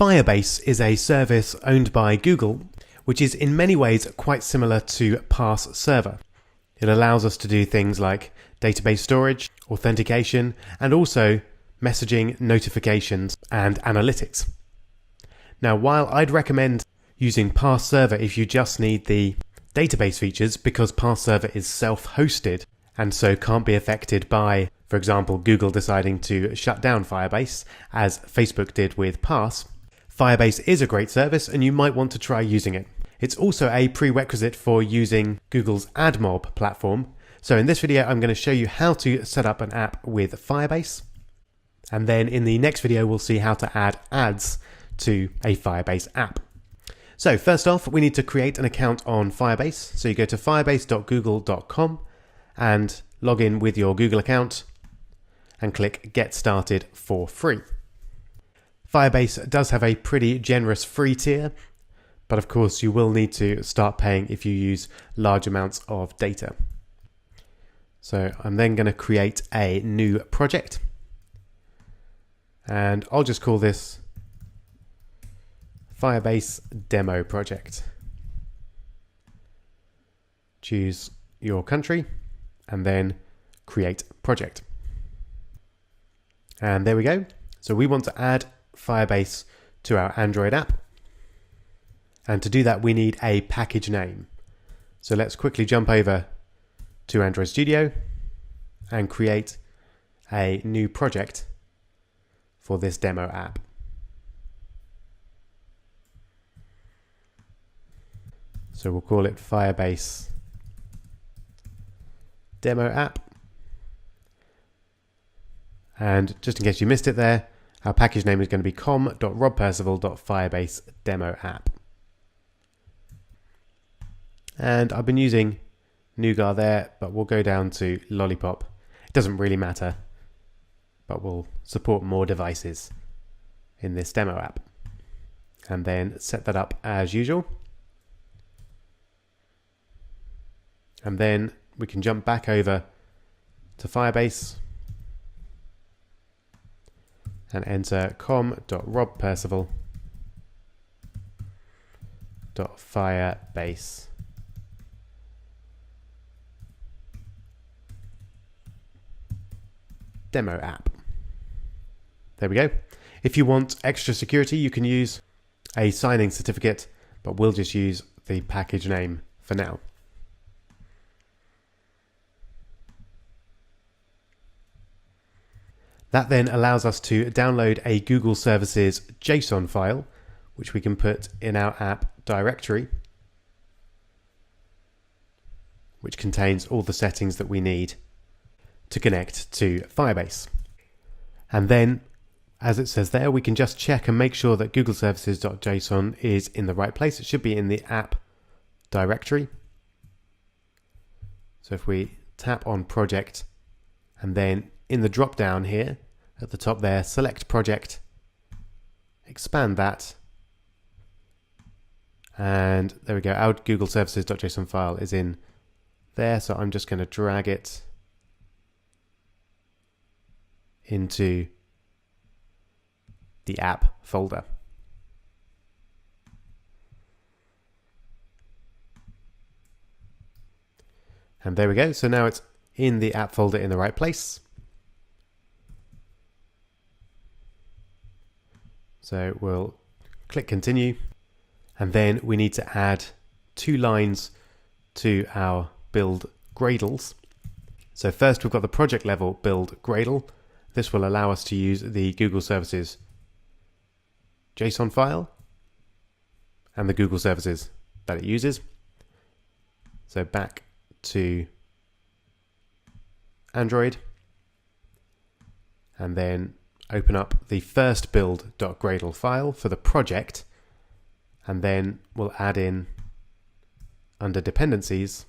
Firebase is a service owned by Google, which is in many ways quite similar to Parse Server. It allows us to do things like database storage, authentication, and also messaging, notifications, and analytics. Now, while I'd recommend using Parse Server if you just need the database features, because Parse Server is self-hosted and so can't be affected by, for example, Google deciding to shut down Firebase, as Facebook did with Parse, Firebase is a great service and you might want to try using it. It's also a prerequisite for using Google's AdMob platform. So in this video, I'm going to show you how to set up an app with Firebase. And then in the next video, we'll see how to add ads to a Firebase app. So first off, we need to create an account on Firebase. So you go to firebase.google.com and log in with your Google account and click Get Started for free. Firebase does have a pretty generous free tier, but of course you will need to start paying if you use large amounts of data. So I'm then going to create a new project and I'll just call this Firebase Demo Project. Choose your country and then create project. And there we go. So we want to add Firebase to our Android app. And to do that, we need a package name. So let's quickly jump over to Android Studio and create a new project for this demo app. So we'll call it Firebase Demo App. And just in case you missed it there, our package name is going to be com.robpercival.firebase demo app. And I've been using Nougat there, but we'll go down to Lollipop. It doesn't really matter, but we'll support more devices in this demo app. And then set that up as usual. And then we can jump back over to Firebase and enter com.robpercival.firebase demo app. There we go. If you want extra security, you can use a signing certificate, but we'll just use the package name for now. That then allows us to download a Google Services JSON file, which we can put in our app directory, which contains all the settings that we need to connect to Firebase. And then, as it says there, we can just check and make sure that Google Services.json is in the right place. It should be in the app directory. So if we tap on project and then in the drop down here at the top there, select project, expand that, and there we go. Our Google Services.json file is in there. So I'm just going to drag it into the app folder. And there we go. So now it's in the app folder in the right place. So we'll click continue, and then we need to add 2 lines to our build Gradles. So first we've got the project level build Gradle. This will allow us to use the Google Services JSON file and the Google Services that it uses. So back to Android and then open up the first build.gradle file for the project, and then we'll add in under dependencies.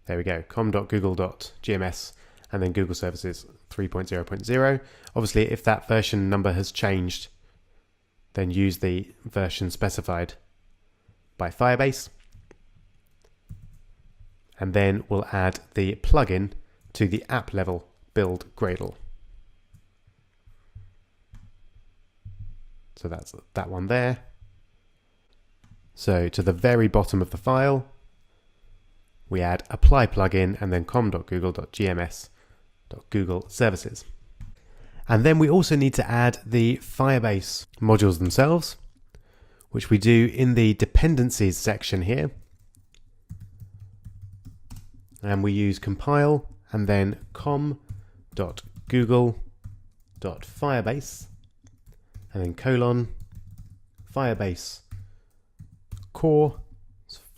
There we go, com.google.gms and then Google Services 3.0.0. Obviously, if that version number has changed, then use the version specified by Firebase. And then we'll add the plugin to the app level build Gradle. So that's that one there. So to the very bottom of the file, we add apply plugin and then com.google.gms.google services. And then we also need to add the Firebase modules themselves, which we do in the dependencies section here. And we use compile and then com.google.firebase and then Firebase core,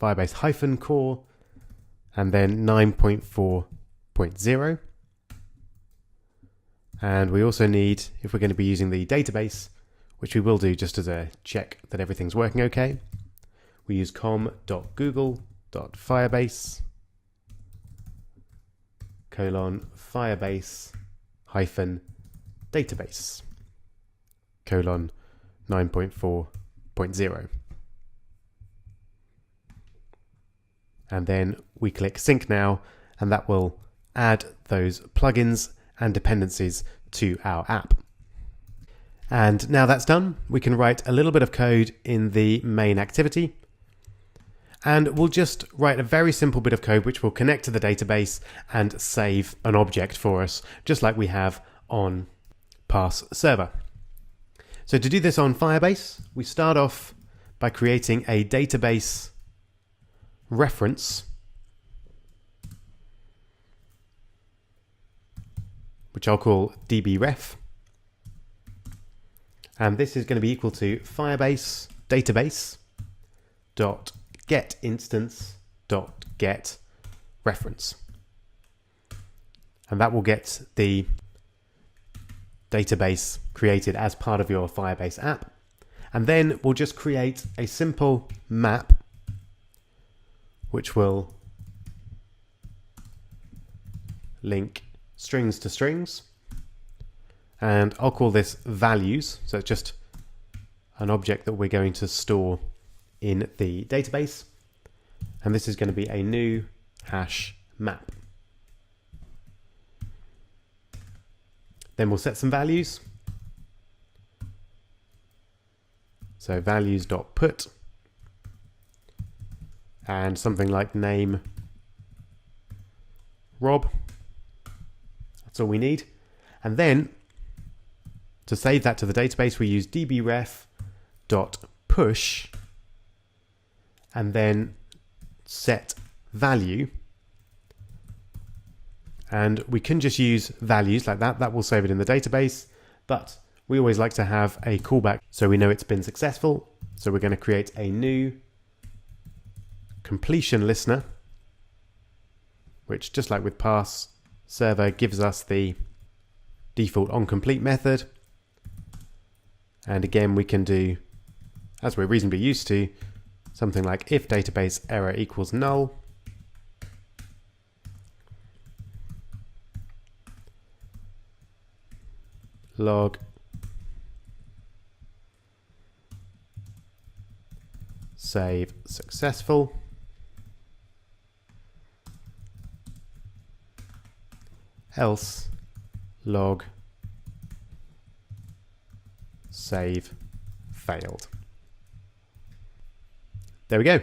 Firebase hyphen core, and then 9.4.0. And we also need, if we're going to be using the database, which we will do just as a check that everything's working okay, we use com.google.firebase Firebase hyphen database 9.4.0. And then we click sync now, and that will add those plugins and dependencies to our app. And now that's done, we can write a little bit of code in the main activity. And we'll just write a very simple bit of code which will connect to the database and save an object for us, just like we have on Parse Server. So to do this on Firebase, we start off by creating a database reference, which I'll call dbref. And this is going to be equal to Firebase database dot get instance dot get reference. And that will get the database created as part of your Firebase app. And then we'll just create a simple map which will link strings to strings. And I'll call this values. So it's just an object that we're going to store in the database. And this is going to be a new hash map. Then we'll set some values. So values.put and something like name Rob. That's all we need. And then to save that to the database, we use dbref.push and then set value. And we can just use values like that. That will save it in the database. But we always like to have a callback so we know it's been successful. So we're going to create a new completion listener, which, just like with Parse Server, gives us the default onComplete method. And again, we can do, as we're reasonably used to, something like if database error equals null. Log save successful. Else log save failed. There we go.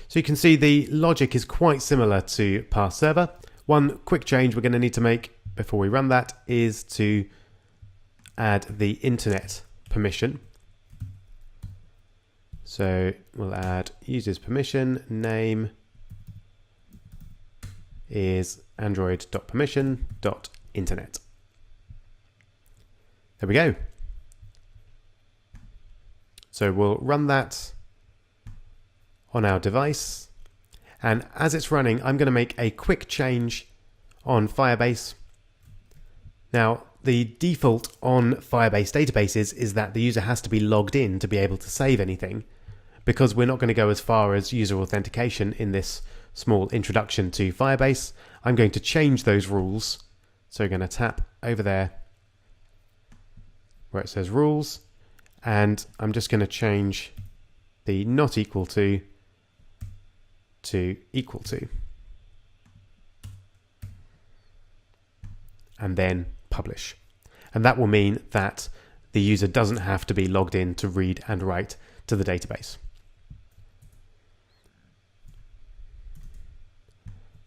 So you can see the logic is quite similar to Parse Server. One quick change we're going to need to make before we run that is to add the internet permission. So we'll add user's permission, name is android.permission.internet. There we go. So we'll run that on our device. And as it's running, I'm going to make a quick change on Firebase. Now, the default on Firebase databases is that the user has to be logged in to be able to save anything, because we're not going to go as far as user authentication in this small introduction to Firebase. I'm going to change those rules. So we're going to tap over there where it says rules, and I'm just going to change the not equal to equal to, and then publish. And that will mean that the user doesn't have to be logged in to read and write to the database.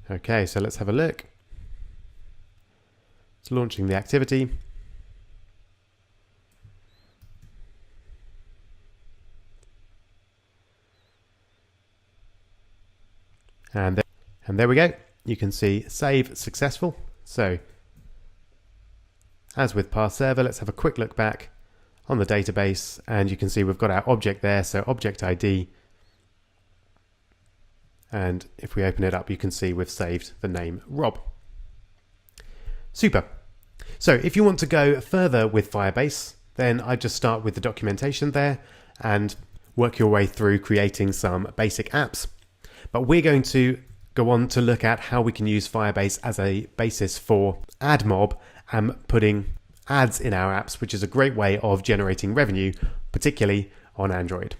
Okay, so let's have a look. It's launching the activity. And there we go. You can see save successful. So as with Parse Server, let's have a quick look back on the database, and you can see we've got our object there, so object ID. And if we open it up, you can see we've saved the name Rob. Super. So if you want to go further with Firebase, then I just start with the documentation there and work your way through creating some basic apps. But we're going to go on to look at how we can use Firebase as a basis for ad mob and putting ads in our apps, which is a great way of generating revenue, particularly on Android.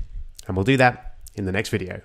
And we'll do that in the next video.